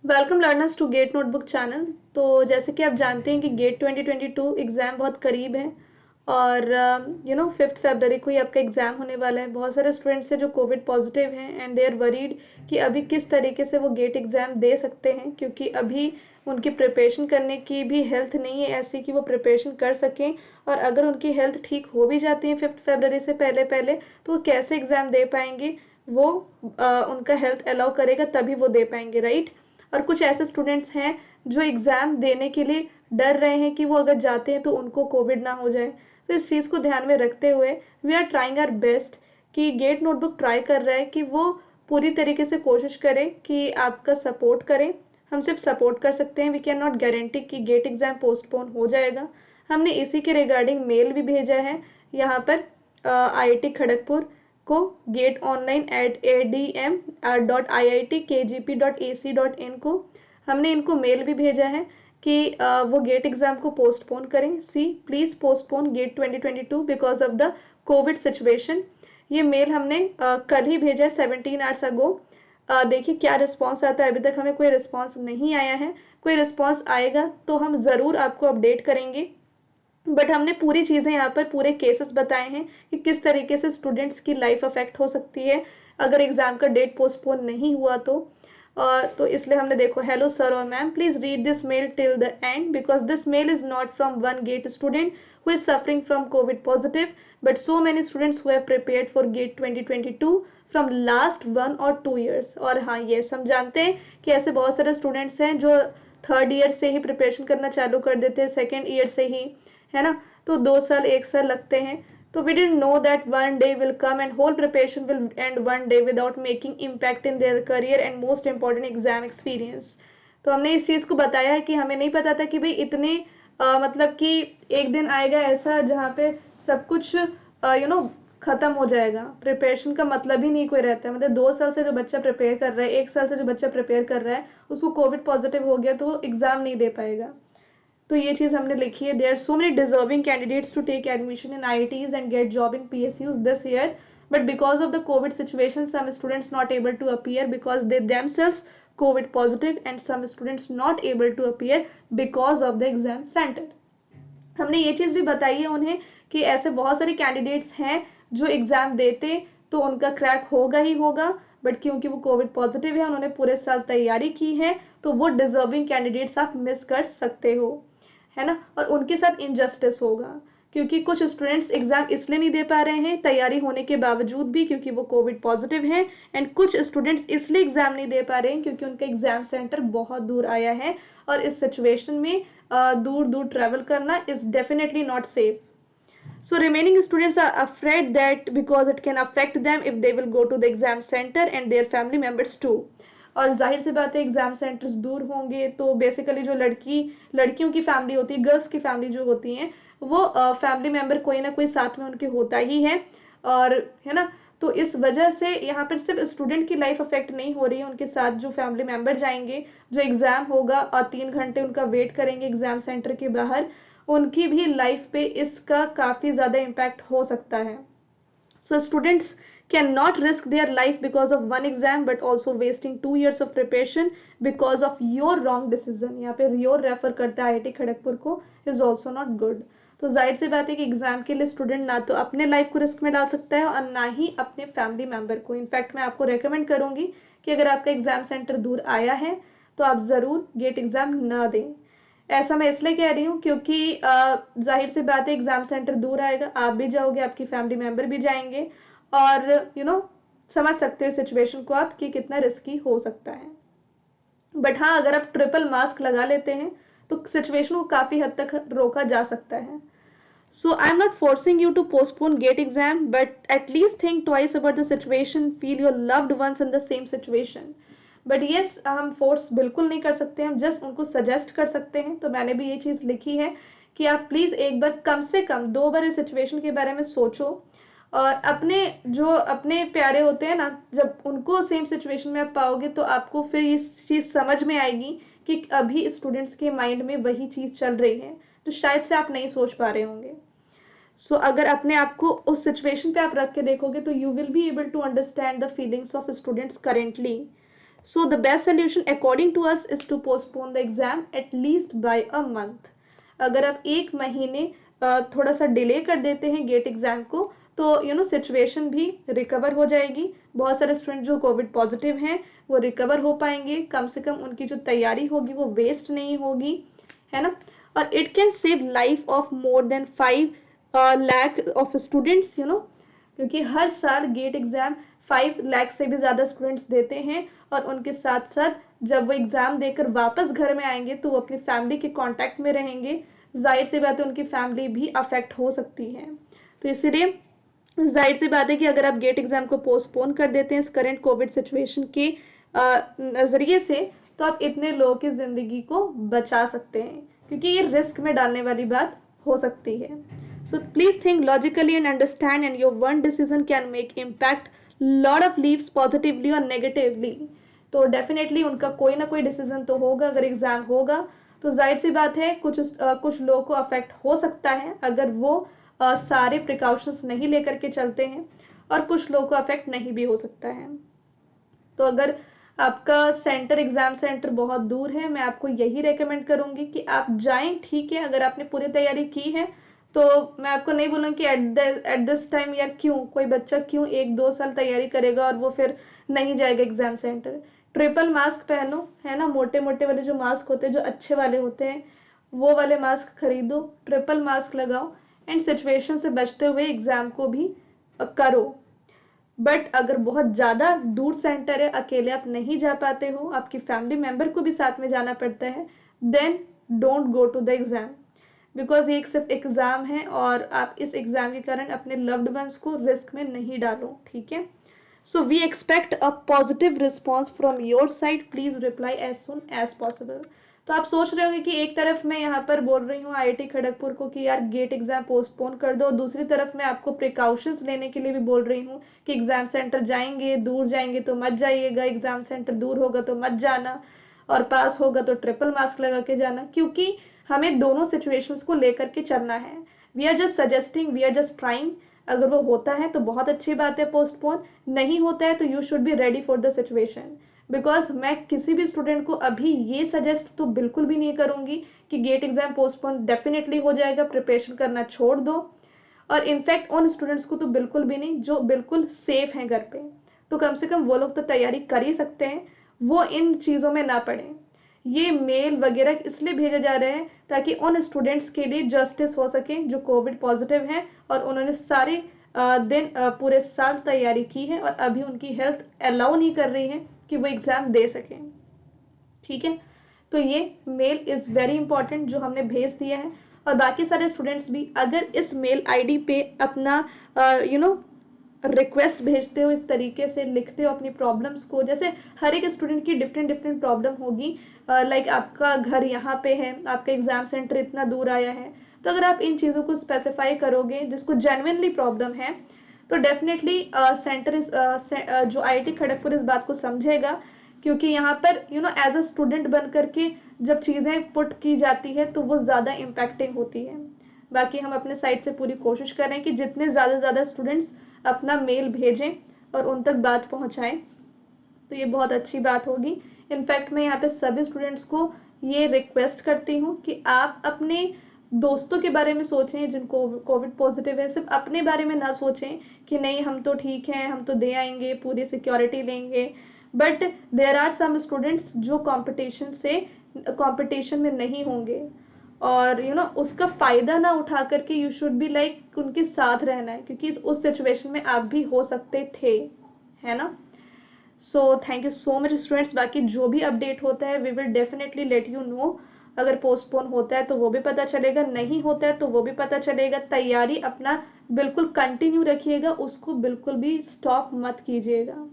Welcome learners to GATE notebook channel. तो जैसे कि आप जानते हैं कि गेट 2022 एग्ज़ाम बहुत करीब है और 5 फरवरी को ही आपका एग्ज़ाम होने वाला है। बहुत सारे स्टूडेंट्स हैं जो कोविड पॉजिटिव हैं एंड दे आर वरीड कि अभी किस तरीके से वो गेट एग्ज़ाम दे सकते हैं, क्योंकि अभी उनकी प्रिपरेशन करने की भी हेल्थ नहीं है ऐसी कि वो प्रिपरेशन कर सकें। और अगर उनकी हेल्थ ठीक हो भी जाती है 5 फरवरी से पहले पहले तो वो कैसे एग्ज़ाम दे पाएंगे। वो उनका हेल्थ अलाउ करेगा तभी वो दे पाएंगे, राइट। और कुछ ऐसे स्टूडेंट्स हैं जो एग्ज़ाम देने के लिए डर रहे हैं कि वो अगर जाते हैं तो उनको कोविड ना हो जाए। तो इस चीज़ को ध्यान में रखते हुए we are trying our best कि गेट नोटबुक ट्राई कर रहा है कि वो पूरी तरीके से कोशिश करें कि आपका सपोर्ट करें। हम सिर्फ सपोर्ट कर सकते हैं, वी कैन नॉट गारंटी कि गेट एग्ज़ाम पोस्टपोन हो जाएगा। हमने इसी के रिगार्डिंग मेल भी भेजा है यहाँ पर IIT खड़गपुर को गेट ऑनलाइन @adm.iitkgp.ac.in को हमने इनको मेल भी भेजा है कि वो गेट एग्ज़ाम को पोस्टपोन करें। See please postpone get 2022 because of the covid situation. ये मेल हमने कल ही भेजा है 17 आवर्स अगो। देखिए क्या रिस्पॉन्स आता है। अभी तक हमें कोई रिस्पॉन्स नहीं आया है। कोई रिस्पॉन्स आएगा तो हम ज़रूर आपको अपडेट करेंगे। बट हमने पूरी चीज़ें यहाँ पर पूरे केसेस बताए हैं कि किस तरीके से स्टूडेंट्स की लाइफ अफेक्ट हो सकती है अगर एग्ज़ाम का डेट पोस्टपोन नहीं हुआ तो इसलिए हमने देखो, हेलो सर और ma'am, please read this mail till the end because this mail is not from one GATE student who is suffering from covid positive but so many students who have prepared for GATE 2022 from last 1 और 2 years। और हाँ, ये हम जानते हैं कि ऐसे बहुत सारे स्टूडेंट्स हैं जो थर्ड ईयर से ही प्रिपरेशन करना चालू कर देते हैं, सेकेंड ईयर से ही, है ना। तो 2 साल 1 साल लगते हैं। तो we didn't know that one day will come and whole preparation will end one day without making impact in their career and most important exam experience. तो हमने इस चीज़ को बताया है कि हमें नहीं पता था कि भाई इतने मतलब कि एक दिन आएगा ऐसा जहाँ पे सब कुछ खत्म हो जाएगा। प्रिपरेशन का मतलब ही नहीं कोई रहता है। मतलब 2 साल से जो बच्चा प्रिपेयर कर रहा है, 1 साल से जो बच्चा प्रिपेयर कर रहा है, उसको कोविड पॉजिटिव हो गया तो वो एग्ज़ाम नहीं दे पाएगा। तो ये चीज़ हमने लिखी है। There are so many deserving candidates to take admission in IITs and GATE job in PSUs this year, but because of the COVID situation, some students not able to appear because they themselves COVID positive and some students not able to appear because of the exam center। हमने ये चीज़ भी बताई है उन्हें कि ऐसे बहुत सारे कैंडिडेट्स हैं जो एग्ज़ाम देते तो उनका क्रैक होगा ही होगा, बट क्योंकि वो कोविड पॉजिटिव है, उन्होंने पूरे साल तैयारी की है, तो वो डिजर्विंग कैंडिडेट्स आप मिस कर सकते हो, है ना। और उनके साथ इनजस्टिस होगा क्योंकि कुछ स्टूडेंट्स एग्ज़ाम इसलिए नहीं दे पा रहे हैं तैयारी होने के बावजूद भी क्योंकि वो कोविड पॉजिटिव हैं, एंड कुछ स्टूडेंट्स इसलिए एग्ज़ाम नहीं दे पा रहे हैं क्योंकि उनका एग्ज़ाम सेंटर बहुत दूर आया है और इस सिचुएशन में दूर दूर ट्रैवल करना is definitely not safe. So remaining students are afraid that because it can affect them if they will go to the exam center and their family members too। और जाहिर सी बात है एग्जाम सेंटर्स दूर होंगे तो basically जो लड़कियों की फैमिली होती है, गर्ल्स की फैमिली जो होती हैं, वो फैमिली मेम्बर कोई ना कोई साथ में उनके होता ही है, और है ना। तो इस वजह से यहाँ पर सिर्फ स्टूडेंट की लाइफ अफेक्ट नहीं हो रही है, उनके साथ जो फैमिली मेम्बर जाएंगे, जो एग्ज़ाम होगा और 3 घंटे उनका वेट करेंगे एग्ज़ाम सेंटर के बाहर, उनकी भी लाइफ पे इसका काफ़ी ज़्यादा इम्पैक्ट हो सकता है। So students cannot risk their life because of one exam but also wasting 2 years of preparation because of your wrong decision। यहाँ पे योर रेफर करता है IIT खड़गपुर को, is also not good। तो जाहिर सी बात है कि एग्जाम के लिए स्टूडेंट ना तो अपने लाइफ को रिस्क में डाल सकता है और ना ही अपने फैमिली मेम्बर को। इनफैक्ट मैं आपको रेकमेंड करूंगी कि अगर आपका एग्जाम सेंटर दूर आया है तो आप ज़रूर गेट एग्ज़ाम ना दें। ऐसा मैं इसलिए कह रही हूँ क्योंकि जाहिर सी बात है एग्जाम सेंटर दूर आएगा, आप भी जाओगे, आपकी फैमिली मेम्बर भी जाएंगे, और समझ सकते हो सिचुएशन को आप कि कितना रिस्की हो सकता है। बट हाँ, अगर आप ट्रिपल मास्क लगा लेते हैं तो सिचुएशन को काफ़ी हद तक रोका जा सकता है। So I'm not forcing you to postpone GATE exam, but at least think twice about the situation, feel your loved ones in the same situation। But yes, हम फोर्स बिल्कुल नहीं कर सकते, हम जस्ट उनको सजेस्ट कर सकते हैं। तो मैंने भी ये चीज़ लिखी है कि आप प्लीज़ एक बार कम से कम 2 बार इस सिचुएशन के बारे में सोचो, और अपने प्यारे होते हैं ना, जब उनको सेम सिचुएशन में आप पाओगे तो आपको फिर ये चीज़ समझ में आएगी कि अभी स्टूडेंट्स के माइंड में वही चीज़ चल रही है तो शायद से आप नहीं सोच पा रहे होंगे। सो अगर अपने आप को उस सिचुएशन पे आप रख के देखोगे तो you will be able to understand the feelings of students currently. So the best solution according to us is to postpone the exam at least by a month. अगर आप एक महीने थोड़ा सा डिले कर देते हैं गेट एग्जाम को, तो सिचुएशन भी रिकवर हो जाएगी। बहुत सारे स्टूडेंट जो कोविड पॉजिटिव हैं वो रिकवर हो पाएंगे, कम से कम उनकी जो तैयारी होगी वो वेस्ट नहीं होगी, है ना। और it can save life of more than 5 lakh of students, क्योंकि हर साल गेट एग्जाम 5 लाख से भी ज़्यादा स्टूडेंट्स देते हैं, और उनके साथ साथ जब वो एग्ज़ाम देकर वापस घर में आएंगे तो वो अपनी फैमिली के कांटेक्ट में रहेंगे। जाहिर सी बात है उनकी फैमिली भी अफेक्ट हो सकती है। तो इसीलिए जाहिर सी बात है कि अगर आप गेट एग्ज़ाम को पोस्टपोन कर देते हैं इस करंट कोविड सिचुएशन के नज़रिए से, तो आप इतने लोगों की ज़िंदगी को बचा सकते हैं, क्योंकि ये रिस्क में डालने वाली बात हो सकती है। So please think logically and understand, and your one decision can make impact lot of lives positively or negatively. तो डेफिनेटली उनका कोई ना कोई डिसीजन तो होगा। अगर एग्जाम होगा तो जाहिर सी बात है कुछ लोगों को अफेक्ट हो सकता है अगर वो सारे प्रिकॉशंस नहीं लेकर के चलते हैं, और कुछ लोगों को अफेक्ट नहीं भी हो सकता है। तो अगर आपका एग्जाम सेंटर बहुत दूर है, मैं आपको यही रेकमेंड करूंगी कि आप जाएं। ठीक है, अगर आपने पूरी तैयारी की है तो मैं आपको नहीं बोलूँगी कि एट दिस टाइम यार क्यों कोई बच्चा क्यों 1-2 साल तैयारी करेगा और वो फिर नहीं जाएगा एग्जाम सेंटर। ट्रिपल मास्क पहनो, है ना, मोटे मोटे वाले जो मास्क होते हैं, जो अच्छे वाले होते हैं, वो वाले मास्क खरीदो, ट्रिपल मास्क लगाओ, एंड सिचुएशन से बचते हुए एग्जाम को भी करो। बट अगर बहुत ज़्यादा दूर सेंटर है, अकेले आप नहीं जा पाते हो, आपकी फैमिली मेम्बर को भी साथ में जाना पड़ता है, then don't go to the exam, because ये एक सिर्फ एग्ज़ाम है और आप इस एग्ज़ाम के कारण अपने लव्ड वंस को रिस्क में नहीं डालो। ठीक है, so we expect a positive response from your side, please reply as soon as possible. तो आप सोच रहे होंगे कि एक तरफ मैं यहाँ पर बोल रही हूँ IIT खड़गपुर को कि यार गेट एग्जाम पोस्टपोन कर दो, दूसरी तरफ मैं आपको प्रिकॉशंस लेने के लिए भी बोल रही हूँ कि एग्जाम सेंटर जाएंगे, दूर जाएंगे तो मत जाइएगा, एग्जाम सेंटर दूर होगा तो मत जाना, और पास होगा तो ट्रिपल मास्क लगा के जाना, क्योंकि हमें दोनों सिचुएशंस को लेकर के चलना है। We are just suggesting, we are just trying. अगर वो होता है तो बहुत अच्छी बात है पोस्टपोन, नहीं होता है तो you should be ready for the situation. Because मैं किसी भी स्टूडेंट को अभी ये सजेस्ट तो बिल्कुल भी नहीं करूँगी कि गेट एग्जाम पोस्टपोन डेफिनेटली हो जाएगा, प्रिपरेशन करना छोड़ दो। और इनफैक्ट उन स्टूडेंट्स को तो बिल्कुल भी नहीं जो बिल्कुल सेफ हैं घर पे, तो कम से कम वो लोग तो तैयारी कर ही सकते हैं, वो इन चीज़ों में ना पड़े। ये मेल वगैरह इसलिए भेजे जा रहे हैं ताकि उन स्टूडेंट्स के लिए जस्टिस हो सके जो कोविड पॉजिटिव हैं और उन्होंने सारे दिन पूरे साल तैयारी की है और अभी उनकी हेल्थ अलाउ नहीं कर रही है कि वो एग्ज़ाम दे सकें। ठीक है, तो ये मेल इज़ वेरी इंपॉर्टेंट जो हमने भेज दिया है। और बाकी सारे स्टूडेंट्स भी अगर इस मेल आईडी पे अपना रिक्वेस्ट भेजते हो, इस तरीके से लिखते हो अपनी प्रॉब्लम्स को, जैसे हर एक स्टूडेंट की डिफरेंट प्रॉब्लम होगी, लाइक आपका घर यहाँ पे है, आपका एग्जाम सेंटर इतना दूर आया है, तो अगर आप इन चीज़ों को स्पेसिफाई करोगे जिसको जेन्युइनली प्रॉब्लम है, तो डेफिनेटली सेंटर जो IIT खड़गपुर इस बात को समझेगा, क्योंकि यहाँ पर एज अ स्टूडेंट बन करके जब चीज़ें पुट की जाती है तो वो ज़्यादा इम्पैक्टिंग होती है। बाकी हम अपने साइड से पूरी कोशिश कर रहे हैं कि जितने ज़्यादा स्टूडेंट्स अपना मेल भेजें और उन तक बात पहुंचाएं, तो ये बहुत अच्छी बात होगी। इनफैक्ट मैं यहाँ पे सभी स्टूडेंट्स को ये रिक्वेस्ट करती हूँ कि आप अपने दोस्तों के बारे में सोचें जिनको कोविड पॉजिटिव है, सिर्फ अपने बारे में ना सोचें कि नहीं हम तो ठीक हैं, हम तो दे आएंगे, पूरी सिक्योरिटी लेंगे। But there are some students जो कंपटीशन में नहीं होंगे, और उसका फ़ायदा ना उठा करके यू शुड बी लाइक उनके साथ रहना है, क्योंकि उस सिचुएशन में आप भी हो सकते थे, है ना। So thank you so much students. बाकी जो भी अपडेट होता है we will definitely let you know. अगर पोस्टपोन होता है तो वो भी पता चलेगा, नहीं होता है तो वो भी पता चलेगा। तैयारी अपना बिल्कुल कंटिन्यू रखिएगा, उसको बिल्कुल भी स्टॉप मत कीजिएगा।